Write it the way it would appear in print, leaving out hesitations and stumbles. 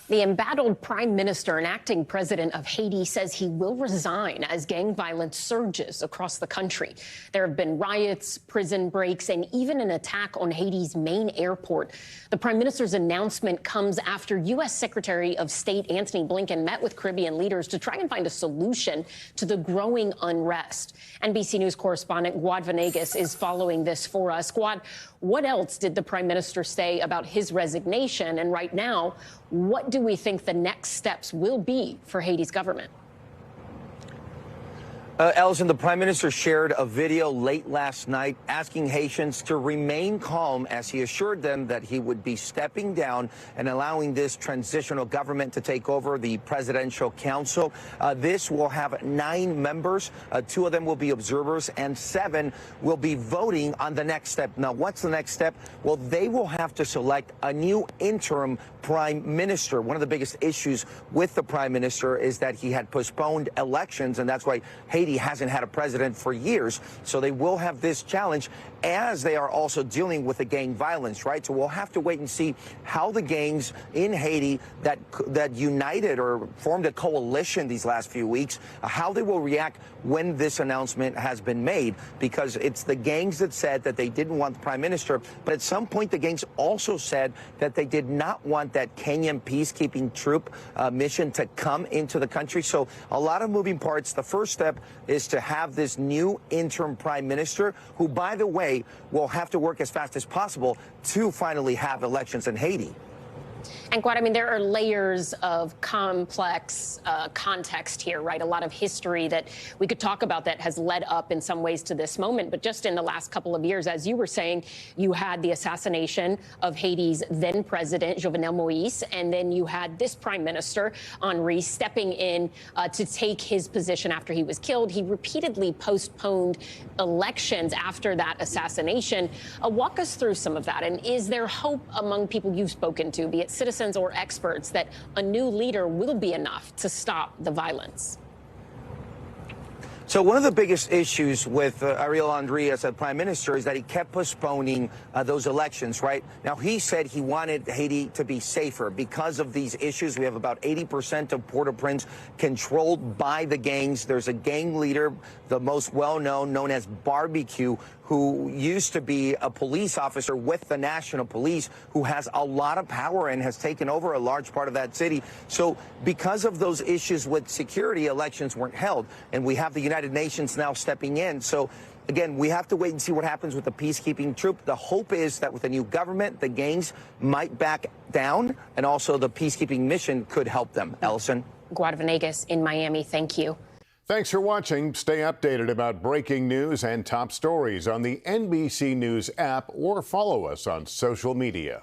The embattled prime minister and acting president of Haiti says he will resign as gang violence surges across the country. There have been riots, prison breaks, and even an attack on Haiti's main airport. The prime minister's announcement comes after U.S. Secretary of State Antony Blinken met with Caribbean leaders to try and find a solution to the growing unrest. NBC News correspondent Guad Venegas is following this for us. Guad, what else did the prime minister say about his resignation? And right now, what do we think the next steps will be for Haiti's government? Ellison, the prime minister shared a video late last night asking Haitians to remain calm as he assured them that he would be stepping down and allowing this transitional government to take over the presidential council. This will have 9 members. 2 of them will be observers and 7 will be voting on the next step. Now, what's the next step? Well, they will have to select a new interim prime minister. One of the biggest issues with the prime minister is that he had postponed elections, and that's why Haiti hasn't had a president for years. So they will have this challenge as they are also dealing with the gang violence, right? So we'll have to wait and see how the gangs in Haiti that united or formed a coalition these last few weeks, how they will react when this announcement has been made, because it's the gangs that said that they didn't want the prime minister. But at some point, the gangs also said that they did not want that Kenyan peacekeeping troop mission to come into the country. So a lot of moving parts. The first step is to have this new interim prime minister, who, by the way, will have to work as fast as possible to finally have elections in Haiti. And Guad, I mean, there are layers of complex context here, right? A lot of history that we could talk about that has led up in some ways to this moment. But just in the last couple of years, as you were saying, you had the assassination of Haiti's then president, Jovenel Moïse, and then you had this prime minister, Henri, stepping in to take his position after he was killed. He repeatedly postponed elections after that assassination. Walk us through some of that. And is there hope among people you've spoken to, be it citizens or experts, that a new leader will be enough to stop the violence? So one of the biggest issues with Ariel Henry as a prime minister is that he kept postponing those elections, right? Now, he said he wanted Haiti to be safer. Because of these issues, we have about 80% of Port-au-Prince controlled by the gangs. There's a gang leader, the most well-known, known as Barbecue, who used to be a police officer with the National Police, who has a lot of power and has taken over a large part of that city. So because of those issues with security, elections weren't held. And we have the United Nations now stepping in. So again, we have to wait and see what happens with the peacekeeping troop. The hope is that with a new government, the gangs might back down, and also the peacekeeping mission could help them. Ellison. Guad Venegas in Miami, thank you. Thanks for watching. Stay updated about breaking news and top stories on the NBC News app, or follow us on social media.